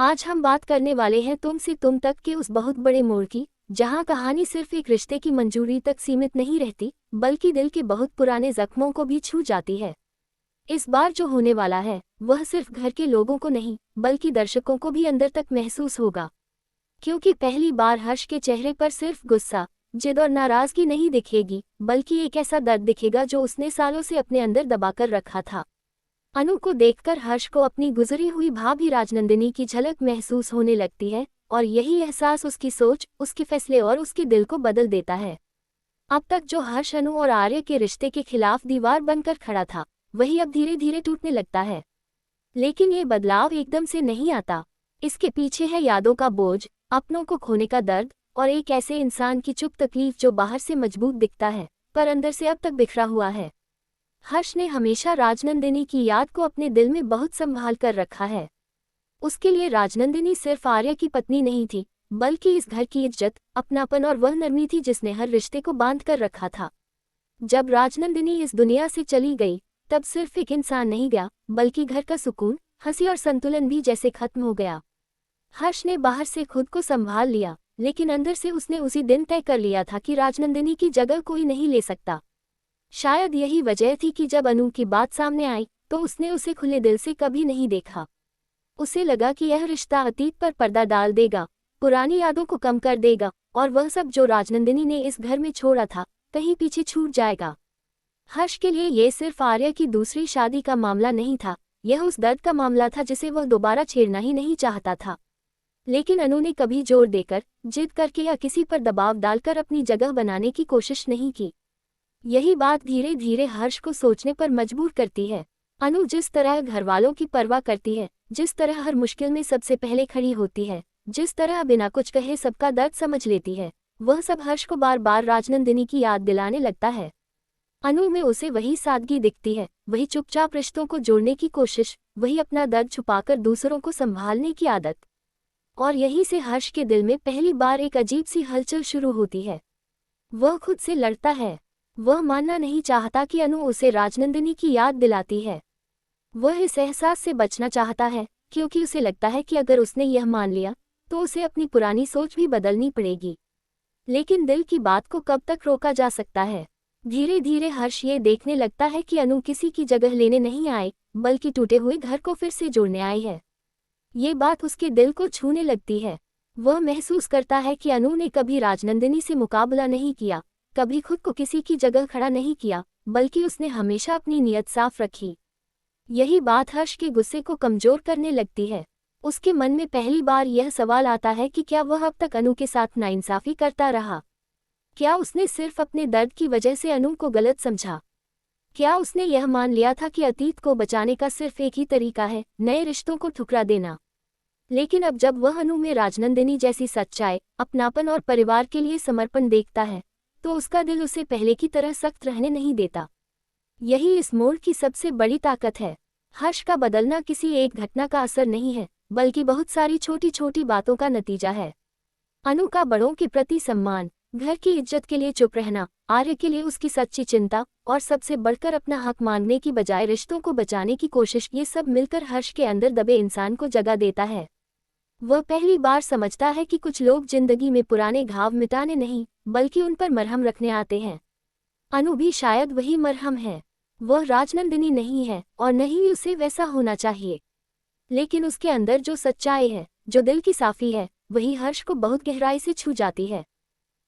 आज हम बात करने वाले हैं तुम से तुम तक के उस बहुत बड़े मोड़ की, जहां कहानी सिर्फ एक रिश्ते की मंजूरी तक सीमित नहीं रहती, बल्कि दिल के बहुत पुराने जख्मों को भी छू जाती है। इस बार जो होने वाला है वह सिर्फ घर के लोगों को नहीं, बल्कि दर्शकों को भी अंदर तक महसूस होगा। क्योंकि पहली बार हर्ष के चेहरे पर सिर्फ गुस्सा, जिद और नाराजगी नहीं दिखेगी, बल्कि एक ऐसा दर्द दिखेगा जो उसने सालों से अपने अंदर दबाकर रखा था। अनु को देखकर हर्ष को अपनी गुजरी हुई भाभी राजनंदिनी की झलक महसूस होने लगती है, और यही एहसास उसकी सोच, उसके फैसले और उसके दिल को बदल देता है। अब तक जो हर्ष अनु और आर्य के रिश्ते के खिलाफ दीवार बनकर खड़ा था, वही अब धीरे धीरे टूटने लगता है। लेकिन ये बदलाव एकदम से नहीं आता। इसके पीछे है यादों का बोझ, अपनों को खोने का दर्द, और एक ऐसे इंसान की चुप तकलीफ जो बाहर से मजबूत दिखता है, पर अंदर से अब तक बिखरा हुआ है। हर्ष ने हमेशा राजनंदिनी की याद को अपने दिल में बहुत संभाल कर रखा है। उसके लिए राजनंदिनी सिर्फ आर्य की पत्नी नहीं थी, बल्कि इस घर की इज्जत, अपनापन और वह नरमी थी जिसने हर रिश्ते को बांध कर रखा था। जब राजनंदिनी इस दुनिया से चली गई, तब सिर्फ एक इंसान नहीं गया, बल्कि घर का सुकून, हंसी और संतुलन भी जैसे खत्म हो गया। हर्ष ने बाहर से खुद को संभाल लिया, लेकिन अंदर से उसने उसी दिन तय कर लिया था कि राजनंदिनी की जगह कोई नहीं ले सकता। शायद यही वजह थी कि जब अनु की बात सामने आई, तो उसने उसे खुले दिल से कभी नहीं देखा। उसे लगा कि यह रिश्ता अतीत पर पर्दा डाल देगा, पुरानी यादों को कम कर देगा, और वह सब जो राजनंदिनी ने इस घर में छोड़ा था, कहीं पीछे छूट जाएगा। हर्ष के लिए ये सिर्फ आर्य की दूसरी शादी का मामला नहीं था, यह उस दर्द का मामला था जिसे वह दोबारा छेड़ना ही नहीं चाहता था। लेकिन अनु ने कभी जोर देकर, जिद करके या किसी पर दबाव डालकर अपनी जगह बनाने की कोशिश नहीं की। यही बात धीरे धीरे हर्ष को सोचने पर मजबूर करती है। अनु जिस तरह घरवालों की परवाह करती है, जिस तरह हर मुश्किल में सबसे पहले खड़ी होती है, जिस तरह बिना कुछ कहे सबका दर्द समझ लेती है, वह सब हर्ष को बार बार राजनंदिनी की याद दिलाने लगता है। अनु में उसे वही सादगी दिखती है, वही चुपचाप रिश्तों को जोड़ने की कोशिश, वही अपना दर्द छुपाकर दूसरों को संभालने की आदत। और यहीं से हर्ष के दिल में पहली बार एक अजीब सी हलचल शुरू होती है। वह खुद से लड़ता है। वह मानना नहीं चाहता कि अनु उसे राजनंदिनी की याद दिलाती है। वह इस एहसास से बचना चाहता है, क्योंकि उसे लगता है कि अगर उसने यह मान लिया, तो उसे अपनी पुरानी सोच भी बदलनी पड़ेगी। लेकिन दिल की बात को कब तक रोका जा सकता है? धीरे धीरे हर्ष ये देखने लगता है कि अनु किसी की जगह लेने नहीं आए, बल्कि टूटे हुए घर को फिर से जोड़ने आई है। ये बात उसके दिल को छूने लगती है। वह महसूस करता है कि अनु ने कभी राजनंदिनी से मुकाबला नहीं किया, कभी खुद को किसी की जगह खड़ा नहीं किया, बल्कि उसने हमेशा अपनी नीयत साफ रखी। यही बात हर्ष के गुस्से को कमजोर करने लगती है। उसके मन में पहली बार यह सवाल आता है कि क्या वह अब तक अनु के साथ नाइंसाफी करता रहा? क्या उसने सिर्फ अपने दर्द की वजह से अनु को गलत समझा? क्या उसने यह मान लिया था कि अतीत को बचाने का सिर्फ एक ही तरीका है, नए रिश्तों को ठुकरा देना? लेकिन अब जब वह अनु में राजनंदिनी जैसी सच्चाई, अपनापन और परिवार के लिए समर्पण देखता है, तो उसका दिल उसे पहले की तरह सख्त रहने नहीं देता। यही इस मोड़ की सबसे बड़ी ताकत है। हर्ष का बदलना किसी एक घटना का असर नहीं है, बल्कि बहुत सारी छोटी छोटी बातों का नतीजा है। अनु का बड़ों के प्रति सम्मान, घर की इज्जत के लिए चुप रहना, आर्य के लिए उसकी सच्ची चिंता, और सबसे बढ़कर अपना हक मांगने की बजाय रिश्तों को बचाने की कोशिश, ये सब मिलकर हर्ष के अंदर दबे इंसान को जगह देता है। वह पहली बार समझता है कि कुछ लोग जिंदगी में पुराने घाव मिटाने नहीं, बल्कि उन पर मरहम रखने आते हैं। अनु भी शायद वही मरहम है। वह राजनंदिनी नहीं है, और नहीं उसे वैसा होना चाहिए। लेकिन उसके अंदर जो सच्चाई है, जो दिल की साफी है, वही हर्ष को बहुत गहराई से छू जाती है।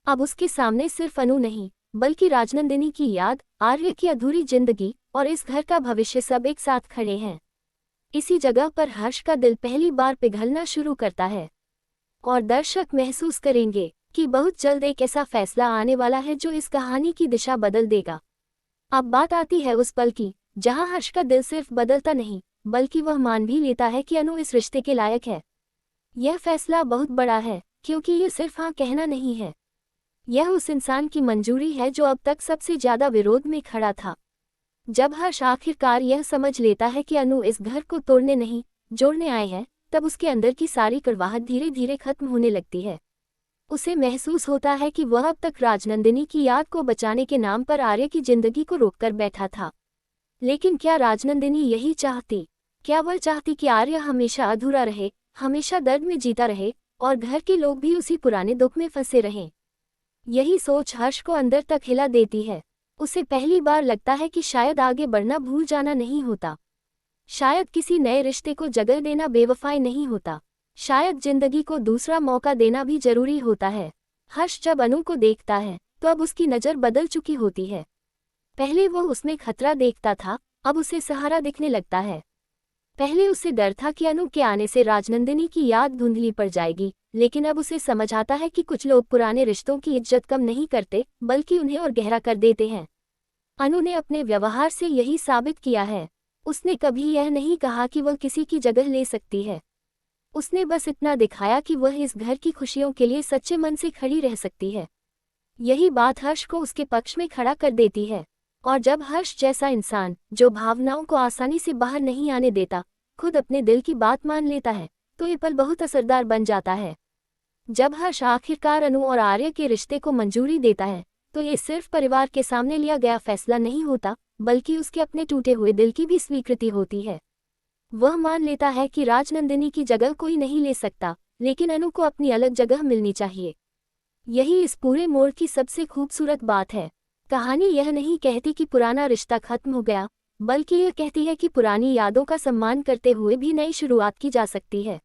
अब उसके सामने सिर्फ अनु नहीं, बल्कि राजनंदिनी की याद, आर्य की अधूरी जिंदगी, और इस घर का भविष्य सब एक साथ खड़े हैं। इसी जगह पर हर्ष का दिल पहली बार पिघलना शुरू करता है। और दर्शक महसूस करेंगे कि बहुत जल्द एक ऐसा फैसला आने वाला है जो इस कहानी की दिशा बदल देगा। अब बात आती है उस पल की, जहां हर्ष का दिल सिर्फ बदलता नहीं, बल्कि वह मान भी लेता है कि अनु इस रिश्ते के लायक है। यह फैसला बहुत बड़ा है, क्योंकि ये सिर्फ हाँ कहना नहीं है। यह उस इंसान की मंजूरी है जो अब तक सबसे ज्यादा विरोध में खड़ा था। जब हर्ष आखिरकार यह समझ लेता है कि अनु इस घर को तोड़ने नहीं, जोड़ने आए हैं, तब उसके अंदर की सारी कड़वाहट धीरे धीरे खत्म होने लगती है। उसे महसूस होता है कि वह अब तक राजनंदिनी की याद को बचाने के नाम पर आर्य की जिंदगी को रोककर बैठा था। लेकिन क्या राजनंदिनी यही चाहती? क्या वह चाहती कि आर्य हमेशा अधूरा रहे, हमेशा दर्द में जीता रहे और घर के लोग भी उसी पुराने दुख में फंसे रहें। यही सोच हर्ष को अंदर तक हिला देती है। उसे पहली बार लगता है कि शायद आगे बढ़ना भूल जाना नहीं होता, शायद किसी नए रिश्ते को जगह देना बेवफाई नहीं होता, शायद जिंदगी को दूसरा मौका देना भी जरूरी होता है। हर्ष जब अनु को देखता है तो अब उसकी नज़र बदल चुकी होती है। पहले वो उसमें खतरा देखता था, अब उसे सहारा दिखने लगता है। पहले उसे डर था कि अनु के आने से राजनंदिनी की याद धुंधली पड़ जाएगी, लेकिन अब उसे समझ आता है कि कुछ लोग पुराने रिश्तों की इज्जत कम नहीं करते बल्कि उन्हें और गहरा कर देते हैं। अनु ने अपने व्यवहार से यही साबित किया है। उसने कभी यह नहीं कहा कि वह किसी की जगह ले सकती है। उसने बस इतना दिखाया कि वह इस घर की खुशियों के लिए सच्चे मन से खड़ी रह सकती है। यही बात हर्ष को उसके पक्ष में खड़ा कर देती है। और जब हर्ष जैसा इंसान, जो भावनाओं को आसानी से बाहर नहीं आने देता, खुद अपने दिल की बात मान लेता है, तो ये पल बहुत असरदार बन जाता है। जब हर्ष आखिरकार अनु और आर्य के रिश्ते को मंजूरी देता है, तो ये सिर्फ परिवार के सामने लिया गया फैसला नहीं होता, बल्कि उसके अपने टूटे हुए दिल की भी स्वीकृति होती है। वह मान लेता है कि राजनंदिनी की जगह कोई नहीं ले सकता, लेकिन अनु को अपनी अलग जगह मिलनी चाहिए। यही इस पूरे मोड़ की सबसे खूबसूरत बात है। कहानी यह नहीं कहती कि पुराना रिश्ता खत्म हो गया, बल्कि यह कहती है कि पुरानी यादों का सम्मान करते हुए भी नई शुरुआत की जा सकती है।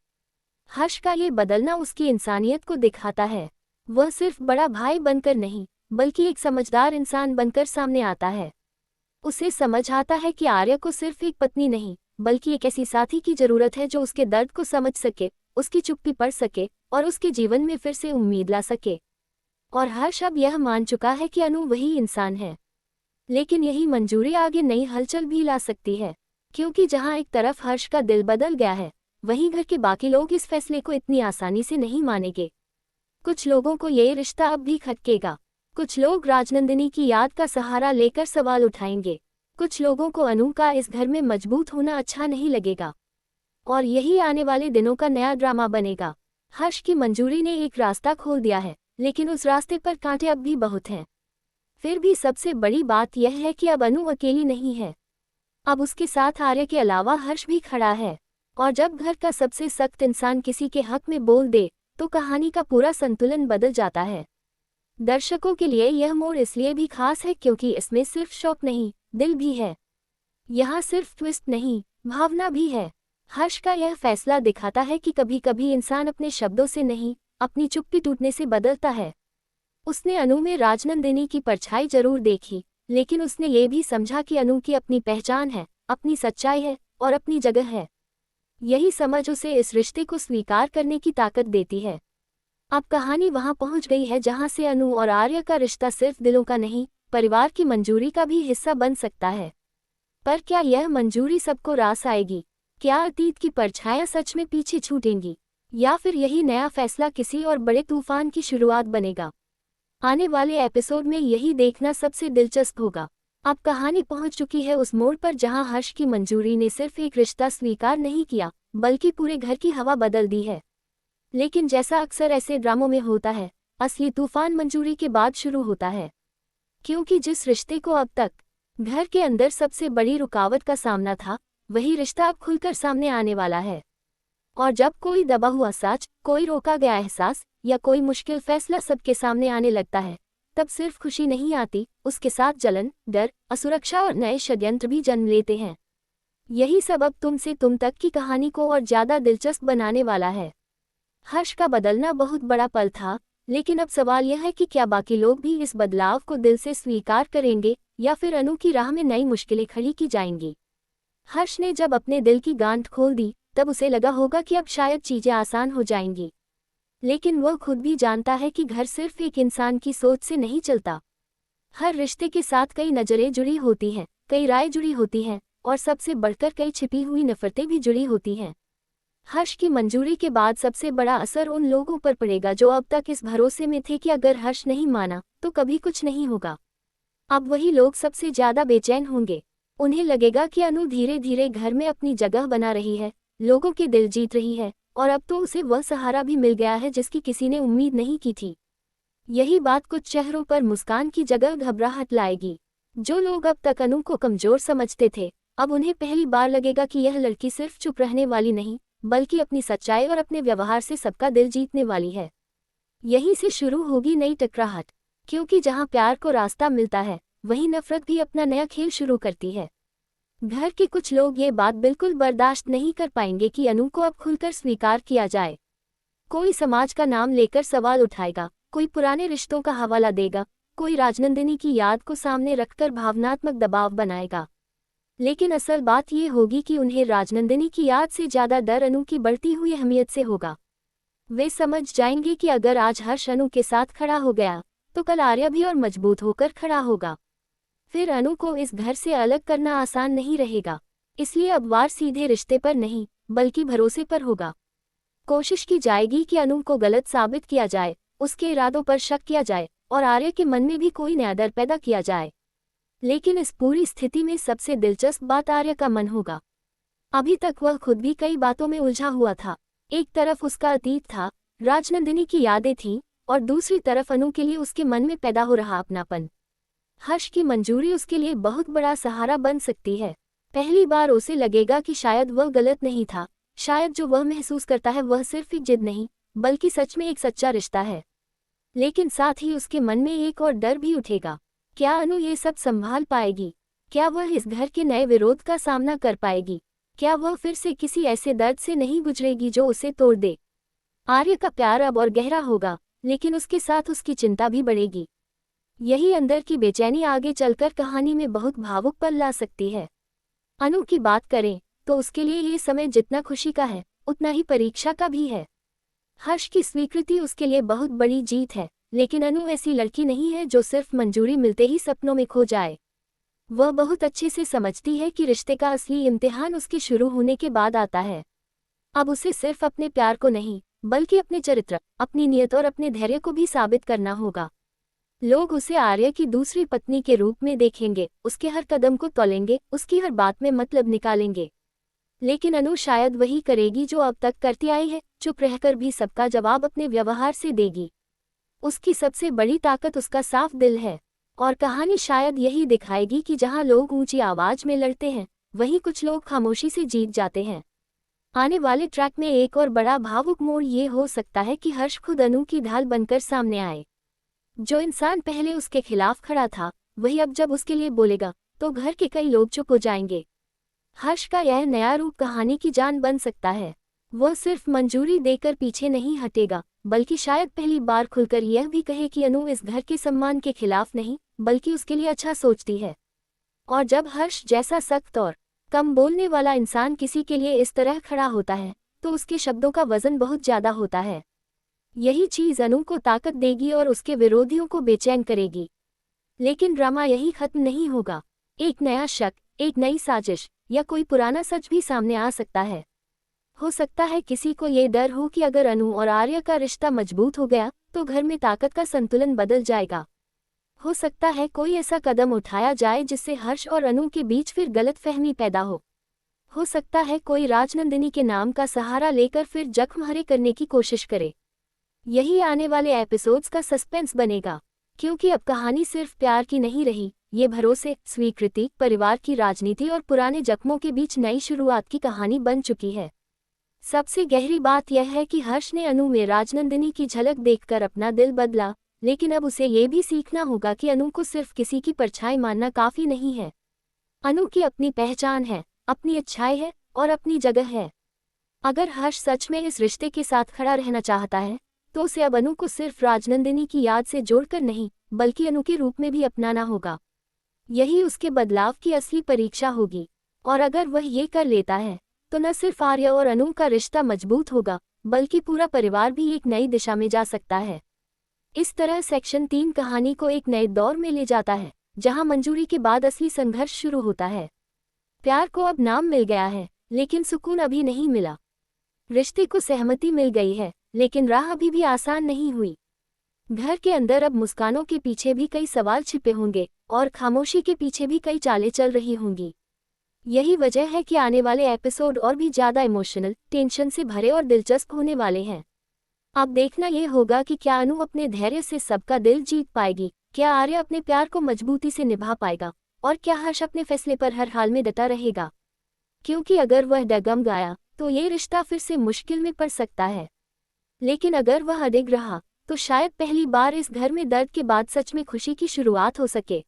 हर्ष का ये बदलना उसकी इंसानियत को दिखाता है। वह सिर्फ बड़ा भाई बनकर नहीं, बल्कि एक समझदार इंसान बनकर सामने आता है। उसे समझ आता है कि आर्य को सिर्फ एक पत्नी नहीं, बल्कि एक ऐसी साथी की जरूरत है जो उसके दर्द को समझ सके, उसकी चुप्पी पढ़ सके और उसके जीवन में फिर से उम्मीद ला सके। और हर्ष अब यह मान चुका है कि अनु वही इंसान है। लेकिन यही मंजूरी आगे नई हलचल भी ला सकती है, क्योंकि जहां एक तरफ हर्ष का दिल बदल गया है, वहीं घर के बाकी लोग इस फैसले को इतनी आसानी से नहीं मानेंगे। कुछ लोगों को ये रिश्ता अब भी खटकेगा, कुछ लोग राजनंदिनी की याद का सहारा लेकर सवाल उठाएंगे, कुछ लोगों को अनु का इस घर में मजबूत होना अच्छा नहीं लगेगा। और यही आने वाले दिनों का नया ड्रामा बनेगा। हर्ष की मंजूरी ने एक रास्ता खोल दिया है, लेकिन उस रास्ते पर कांटे अब भी बहुत हैं। फिर भी सबसे बड़ी बात यह है कि अब अनु अकेली नहीं है। अब उसके साथ आर्य के अलावा हर्ष भी खड़ा है। और जब घर का सबसे सख्त इंसान किसी के हक में बोल दे, तो कहानी का पूरा संतुलन बदल जाता है। दर्शकों के लिए यह मोड़ इसलिए भी खास है क्योंकि इसमें सिर्फ शौक नहीं, दिल भी है। यहाँ सिर्फ ट्विस्ट नहीं, भावना भी है। हर्ष का यह फैसला दिखाता है कि कभी कभी इंसान अपने शब्दों से नहीं, अपनी चुप्पी टूटने से बदलता है। उसने अनु में राजनंदिनी की परछाई जरूर देखी, लेकिन उसने ये भी समझा कि अनु की अपनी पहचान है, अपनी सच्चाई है और अपनी जगह है। यही समझ उसे इस रिश्ते को स्वीकार करने की ताकत देती है। अब कहानी वहां पहुंच गई है जहां से अनु और आर्य का रिश्ता सिर्फ दिलों का नहीं, परिवार की मंजूरी का भी हिस्सा बन सकता है। पर क्या यह मंजूरी सबको रास आएगी? क्या अतीत की परछायां सच में पीछे छूटेंगी, या फिर यही नया फैसला किसी और बड़े तूफान की शुरुआत बनेगा? आने वाले एपिसोड में यही देखना सबसे दिलचस्प होगा। अब कहानी पहुंच चुकी है उस मोड़ पर जहां हर्ष की मंजूरी ने सिर्फ एक रिश्ता स्वीकार नहीं किया, बल्कि पूरे घर की हवा बदल दी है। लेकिन जैसा अक्सर ऐसे ड्रामों में होता है, असली तूफान मंजूरी के बाद शुरू होता है। क्योंकि जिस रिश्ते को अब तक घर के अंदर सबसे बड़ी रुकावट का सामना था, वही रिश्ता अब खुलकर सामने आने वाला है। और जब कोई दबा हुआ सच, कोई रोका गया एहसास या कोई मुश्किल फैसला सबके सामने आने लगता है, तब सिर्फ खुशी नहीं आती, उसके साथ जलन, डर, असुरक्षा और नए षड्यंत्र भी जन्म लेते हैं। यही सब अब तुमसे तुम तक की कहानी को और ज्यादा दिलचस्प बनाने वाला है। हर्ष का बदलना बहुत बड़ा पल था, लेकिन अब सवाल यह है कि क्या बाकी लोग भी इस बदलाव को दिल से स्वीकार करेंगे, या फिर अनु की राह में नई मुश्किलें खड़ी की जाएंगी। हर्ष ने जब अपने दिल की गांठ खोल दी, तब उसे लगा होगा कि अब शायद चीजें आसान हो जाएंगी। लेकिन वह खुद भी जानता है कि घर सिर्फ एक इंसान की सोच से नहीं चलता। हर रिश्ते के साथ कई नज़रें जुड़ी होती हैं, कई राय जुड़ी होती हैं, और सबसे बढ़कर कई छिपी हुई नफरतें भी जुड़ी होती हैं। हर्ष की मंजूरी के बाद सबसे बड़ा असर उन लोगों पर पड़ेगा जो अब तक इस भरोसे में थे कि अगर हर्ष नहीं माना तो कभी कुछ नहीं होगा। अब वही लोग सबसे ज्यादा बेचैन होंगे। उन्हें लगेगा कि अनु धीरे धीरे घर में अपनी जगह बना रही है, लोगों के दिल जीत रही है, और अब तो उसे वह सहारा भी मिल गया है जिसकी किसी ने उम्मीद नहीं की थी। यही बात कुछ चेहरों पर मुस्कान की जगह घबराहट लाएगी। जो लोग अब तक अनु को कमजोर समझते थे, अब उन्हें पहली बार लगेगा कि यह लड़की सिर्फ चुप रहने वाली नहीं, बल्कि अपनी सच्चाई और अपने व्यवहार से सबका दिल जीतने वाली है। यहीं से शुरू होगी नई टकराहट, क्योंकि जहां प्यार को रास्ता मिलता है वहीं नफरत भी अपना नया खेल शुरू करती है। घर के कुछ लोग ये बात बिल्कुल बर्दाश्त नहीं कर पाएंगे कि अनु को अब खुलकर स्वीकार किया जाए। कोई समाज का नाम लेकर सवाल उठाएगा, कोई पुराने रिश्तों का हवाला देगा, कोई राजनंदिनी की याद को सामने रखकर भावनात्मक दबाव बनाएगा। लेकिन असल बात ये होगी कि उन्हें राजनंदिनी की याद से ज्यादा डर अनु की बढ़ती हुई अहमियत से होगा। वे समझ जाएंगे कि अगर आज हर्ष अनु के साथ खड़ा हो गया तो कल आर्या भी और मजबूत होकर खड़ा होगा। फिर अनु को इस घर से अलग करना आसान नहीं रहेगा। इसलिए अब वार सीधे रिश्ते पर नहीं बल्कि भरोसे पर होगा। कोशिश की जाएगी कि अनु को गलत साबित किया जाए, उसके इरादों पर शक किया जाए और आर्या के मन में भी कोई नया डर पैदा किया जाए। लेकिन इस पूरी स्थिति में सबसे दिलचस्प बात आर्या का मन होगा। अभी तक वह खुद भी कई बातों में उलझा हुआ था। एक तरफ उसका अतीत था, राजनंदिनी की यादें थीं, और दूसरी तरफ अनु के लिए उसके मन में पैदा हो रहा अपनापन। हर्ष की मंजूरी उसके लिए बहुत बड़ा सहारा बन सकती है। पहली बार उसे लगेगा कि शायद वह गलत नहीं था, शायद जो वह महसूस करता है वह सिर्फ एक जिद नहीं बल्कि सच में एक सच्चा रिश्ता है। लेकिन साथ ही उसके मन में एक और डर भी उठेगा। क्या अनु ये सब संभाल पाएगी? क्या वह इस घर के नए विरोध का सामना कर पाएगी? क्या वह फिर से किसी ऐसे दर्द से नहीं गुजरेगी जो उसे तोड़ दे? आर्य का प्यार अब और गहरा होगा, लेकिन उसके साथ उसकी चिंता भी बढ़ेगी। यही अंदर की बेचैनी आगे चलकर कहानी में बहुत भावुक पल ला सकती है। अनु की बात करें तो उसके लिए ये समय जितना खुशी का है उतना ही परीक्षा का भी है। हर्ष की स्वीकृति उसके लिए बहुत बड़ी जीत है, लेकिन अनु ऐसी लड़की नहीं है जो सिर्फ मंजूरी मिलते ही सपनों में खो जाए। वह बहुत अच्छे से समझती है कि रिश्ते का असली इम्तिहान उसके शुरू होने के बाद आता है। अब उसे सिर्फ अपने प्यार को नहीं बल्कि अपने चरित्र, अपनी नियत और अपने धैर्य को भी साबित करना होगा। लोग उसे आर्या की दूसरी पत्नी के रूप में देखेंगे, उसके हर कदम को तौलेंगे, उसकी हर बात में मतलब निकालेंगे। लेकिन अनु शायद वही करेगी जो अब तक करती आई है, चुप रहकर भी सबका जवाब अपने व्यवहार से देगी। उसकी सबसे बड़ी ताकत उसका साफ दिल है, और कहानी शायद यही दिखाएगी कि जहां लोग ऊंची आवाज में लड़ते हैं वहीं कुछ लोग खामोशी से जीत जाते हैं। आने वाले ट्रैक में एक और बड़ा भावुक मोड़ ये हो सकता है कि हर्ष खुद अनु की ढाल बनकर सामने आए। जो इंसान पहले उसके खिलाफ खड़ा था वही अब जब उसके लिए बोलेगा तो घर के कई लोग चुप हो जाएंगे। हर्ष का यह नया रूप कहानी की जान बन सकता है। वह सिर्फ मंजूरी देकर पीछे नहीं हटेगा, बल्कि शायद पहली बार खुलकर यह भी कहे कि अनु इस घर के सम्मान के खिलाफ नहीं बल्कि उसके लिए अच्छा सोचती है। और जब हर्ष जैसा सख्त और कम बोलने वाला इंसान किसी के लिए इस तरह खड़ा होता है तो उसके शब्दों का वजन बहुत ज्यादा होता है। यही चीज अनु को ताकत देगी और उसके विरोधियों को बेचैन करेगी। लेकिन ड्रामा यही खत्म नहीं होगा। एक नया शक, एक नई साजिश या कोई पुराना सच भी सामने आ सकता है। हो सकता है किसी को ये डर हो कि अगर अनु और आर्या का रिश्ता मजबूत हो गया तो घर में ताकत का संतुलन बदल जाएगा। हो सकता है कोई ऐसा कदम उठाया जाए जिससे हर्ष और अनु के बीच फिर गलतफहमी पैदा हो सकता है कोई राजनंदिनी के नाम का सहारा लेकर फिर जख्म हरे करने की कोशिश करे। यही आने वाले एपिसोड्स का सस्पेंस बनेगा, क्योंकि अब कहानी सिर्फ प्यार की नहीं रही, ये भरोसे, स्वीकृति, परिवार की राजनीति और पुराने जख्मों के बीच नई शुरुआत की कहानी बन चुकी है। सबसे गहरी बात यह है कि हर्ष ने अनु में राजनंदिनी की झलक देखकर अपना दिल बदला, लेकिन अब उसे ये भी सीखना होगा कि अनु को सिर्फ किसी की परछाई मानना काफी नहीं है। अनु की अपनी पहचान है, अपनी इच्छाएं है और अपनी जगह है। अगर हर्ष सच में इस रिश्ते के साथ खड़ा रहना चाहता है तो उसे अब अनु को सिर्फ राजनंदिनी की याद से जोड़कर नहीं बल्कि अनु के रूप में भी अपनाना होगा। यही उसके बदलाव की असली परीक्षा होगी। और अगर वह ये कर लेता है तो न सिर्फ आर्या और अनु का रिश्ता मजबूत होगा बल्कि पूरा परिवार भी एक नई दिशा में जा सकता है। इस तरह सेक्शन 3 कहानी को एक नए दौर में ले जाता है, जहां मंजूरी के बाद असली संघर्ष शुरू होता है। प्यार को अब नाम मिल गया है, लेकिन सुकून अभी नहीं मिला। रिश्ते को सहमति मिल गई है, लेकिन राह अभी भी आसान नहीं हुई। घर के अंदर अब मुस्कानों के पीछे भी कई सवाल छिपे होंगे और खामोशी के पीछे भी कई चालें चल रही होंगी। यही वजह है कि आने वाले एपिसोड और भी ज्यादा इमोशनल, टेंशन से भरे और दिलचस्प होने वाले हैं। अब देखना यह होगा कि क्या अनु अपने धैर्य से सबका दिल जीत पाएगी, क्या आर्या अपने प्यार को मजबूती से निभा पाएगा और क्या हर्ष अपने फैसले पर हर हाल में डटा रहेगा। क्योंकि अगर वह डगमगाया तो ये रिश्ता फिर से मुश्किल में पड़ सकता है। लेकिन अगर वह अडिग रहा तो शायद पहली बार इस घर में दर्द के बाद सच में खुशी की शुरुआत हो सके।